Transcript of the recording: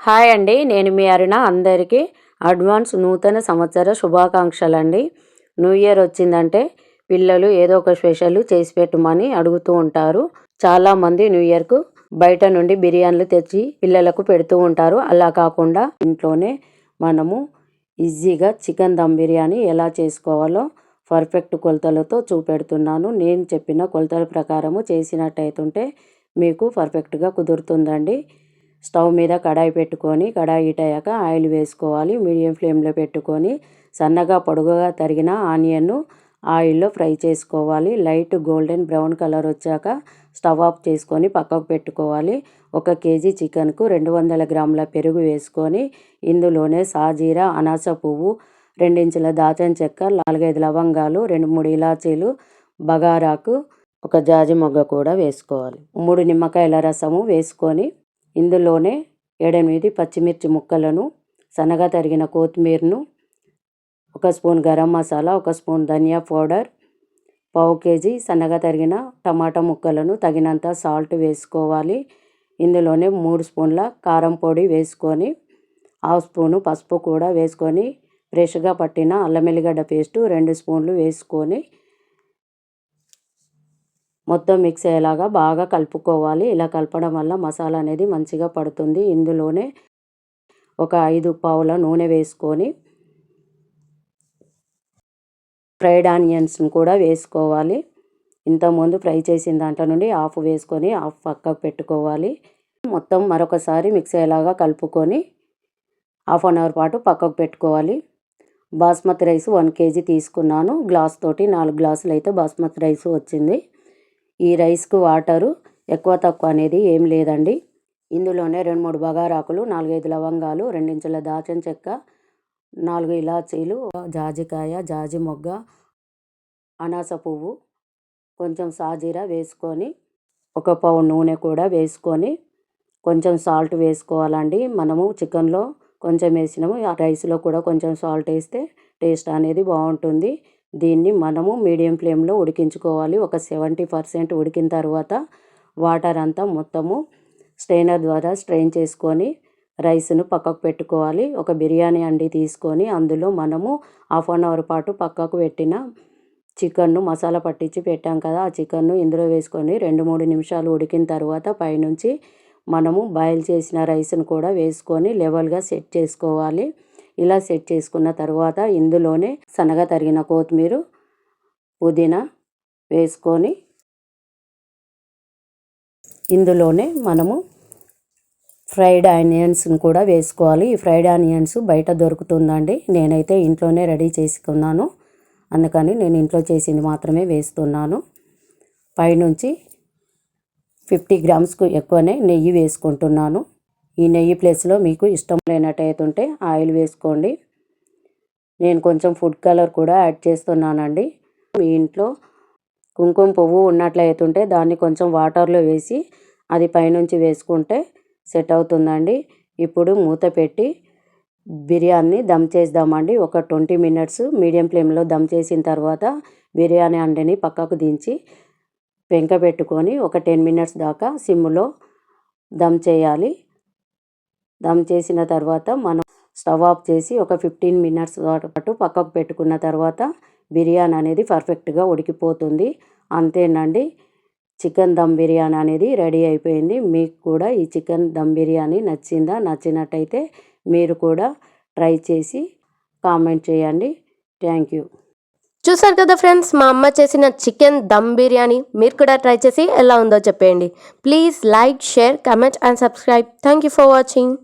Hi అండి, నేను మీ అరుణ. అందరికీ అడ్వాన్స్ నూతన సంవత్సర శుభాకాంక్షలండి. న్యూ ఇయర్ వచ్చిందంటే పిల్లలు ఏదో ఒక స్పెషల్ చేసి పెట్టమని అడుగుతూ ఉంటారు. చాలామంది న్యూ ఇయర్కు బయట నుండి బిర్యానీలు తెచ్చి పిల్లలకు పెడుతూ ఉంటారు. అలా కాకుండా ఇంట్లోనే మనము ఈజీగా చికెన్ దమ్ బిర్యానీ ఎలా చేసుకోవాలో పర్ఫెక్ట్ కొలతలతో చూపెడుతున్నాను. నేను చెప్పిన కొలతల ప్రకారము చేసినట్టయితుంటే మీకు పర్ఫెక్ట్గా కుదురుతుందండి. స్టవ్ మీద కడాయి పెట్టుకొని కడాయి హీట్ అయ్యాక ఆయిల్ వేసుకోవాలి. మీడియం ఫ్లేమ్లో పెట్టుకొని సన్నగా పొడుగుగా తరిగిన ఆనియన్ను ఆయిల్లో ఫ్రై చేసుకోవాలి. లైట్ గోల్డెన్ బ్రౌన్ కలర్ వచ్చాక స్టవ్ ఆఫ్ చేసుకొని పక్కకు పెట్టుకోవాలి. 1 కేజీ చికెన్కు 200 గ్రాముల పెరుగు వేసుకొని ఇందులోనే సాజీరా, అనాస పువ్వు, 2 ఇంచుల దాల్చిన చెక్క, 4-5 లవంగాలు, 2-3 ఇలాచీలు, బగారాకు, 1 జాజి మొగ్గ కూడా వేసుకోవాలి. 3 నిమ్మకాయల రసము వేసుకొని ఇందులోనే 7-8 పచ్చిమిర్చి ముక్కలను, సన్నగా తరిగిన కొత్తిమీరను, 1 స్పూన్ గరం మసాలా, 1 స్పూన్ ధనియా పౌడర్, 1/2 కేజీ సన్నగా తరిగిన టమాటా ముక్కలను, తగినంత సాల్ట్ వేసుకోవాలి. ఇందులోనే 3 స్పూన్ల కారం పొడి వేసుకొని 1/2 స్పూను పసుపు కూడా వేసుకొని ఫ్రెష్గా పట్టిన అల్లం ఎల్లిగడ్డ పేస్టు 2 స్పూన్లు వేసుకొని మొత్తం మిక్స్ అయ్యేలాగా బాగా కలుపుకోవాలి. ఇలా కలపడం వల్ల మసాలా అనేది మంచిగా పడుతుంది. ఇందులోనే 5 పావుల నూనె వేసుకొని ఫ్రైడ్ ఆనియన్స్ని కూడా వేసుకోవాలి. ఇంతకుముందు ఫ్రై చేసిన దాంట్లో నుండి హాఫ్ వేసుకొని హాఫ్ పక్కకు పెట్టుకోవాలి. మొత్తం మరొకసారి మిక్స్ అయ్యేలాగా కలుపుకొని హాఫ్ అన్ అవర్ పాటు పక్కకు పెట్టుకోవాలి. బాస్మతి రైస్ 1 కేజీ తీసుకున్నాను. గ్లాస్ తోటి 4 గ్లాసులు అయితే బాస్మతి రైస్ వచ్చింది. ఈ రైస్కు వాటరు ఎక్కువ తక్కువ అనేది ఏం లేదండి. ఇందులోనే 2-3 బగారాకులు, 4-5 లవంగాలు, 2 ఇంచుల దాల్చిన చెక్క, 4 ఇలాచీలు, జాజికాయ, జాజి మొగ్గ, అనాస పువ్వు, కొంచెం సాజీరా వేసుకొని 1 పావు నూనె కూడా వేసుకొని కొంచెం సాల్ట్ వేసుకోవాలండి. మనము చికెన్లో కొంచెం వేసినాము, ఆ రైస్లో కూడా కొంచెం సాల్ట్ వేస్తే టేస్ట్ అనేది బాగుంటుంది. దీన్ని మనము మీడియం ఫ్లేమ్లో ఉడికించుకోవాలి. ఒక 70% ఉడికిన తర్వాత వాటర్ అంతా మొత్తము స్ట్రైనర్ ద్వారా స్ట్రెయిన్ చేసుకొని రైస్ను పక్కకు పెట్టుకోవాలి. ఒక బిర్యానీ అండి తీసుకొని అందులో మనము హాఫ్ అన్ అవర్ పాటు పక్కకు పెట్టిన చికెన్ను మసాలా పట్టించి పెట్టాం కదా, ఆ చికెన్ను ఇందులో వేసుకొని 2-3 నిమిషాలు ఉడికిన తర్వాత పైనుంచి మనము బాయిల్ చేసిన రైస్ను కూడా వేసుకొని లెవెల్గా సెట్ చేసుకోవాలి. ఇలా సెట్ చేసుకున్న తర్వాత ఇందులోనే సన్నగా తరిగిన కొత్తిమీర, పుదీనా వేసుకొని ఇందులోనే మనము ఫ్రైడ్ ఆనియన్స్ని కూడా వేసుకోవాలి. ఈ ఫ్రైడ్ ఆనియన్స్ బయట దొరుకుతుందండి. నేనైతే ఇంట్లోనే రెడీ చేసుకున్నాను, అందుకని నేను ఇంట్లో చేసింది మాత్రమే వేస్తున్నాను. పైనుంచి 50 గ్రామ్స్కు ఎక్కువనే నెయ్యి వేసుకుంటున్నాను. ఈ నెయ్యి ప్లేస్లో మీకు ఇష్టం లేనట్టయితుంటే ఆయిల్ వేసుకోండి. నేను కొంచెం ఫుడ్ కలర్ కూడా యాడ్ చేస్తున్నానండి. మీ ఇంట్లో కుంకుమ పువ్వు ఉన్నట్లయితుంటే దాన్ని కొంచెం వాటర్లో వేసి అది పైనుంచి వేసుకుంటే సెట్ అవుతుందండి. ఇప్పుడు మూత పెట్టి బిర్యానీ దమ్ చేద్దామండి. ఒక 20 మినిట్స్ మీడియం ఫ్లేమ్లో దమ్ చేసిన తర్వాత బిర్యానీ అండని పక్కకు దించి పెంక పెట్టుకొని ఒక 10 మినిట్స్ దాకా సిమ్లో దమ్ చేయాలి. దమ్ చేసిన తర్వాత మనం స్టవ్ ఆఫ్ చేసి ఒక 15 మినిట్స్ పాటు పక్కకు పెట్టుకున్న తర్వాత బిర్యానీ అనేది పర్ఫెక్ట్గా ఉడికిపోతుంది. అంతేనండి, చికెన్ దమ్ బిర్యానీ అనేది రెడీ అయిపోయింది. మీకు కూడా ఈ చికెన్ దమ్ బిర్యానీ నచ్చిందా? నచ్చినట్టయితే మీరు కూడా ట్రై చేసి కామెంట్ చేయండి. Thank you. చూసారు కదా ఫ్రెండ్స్, మా అమ్మ చేసిన చికెన్ దమ్ బిర్యానీ. మీరు కూడా ట్రై చేసి ఎలా ఉందో చెప్పేయండి. Please like, share, comment and subscribe. Thank you for watching.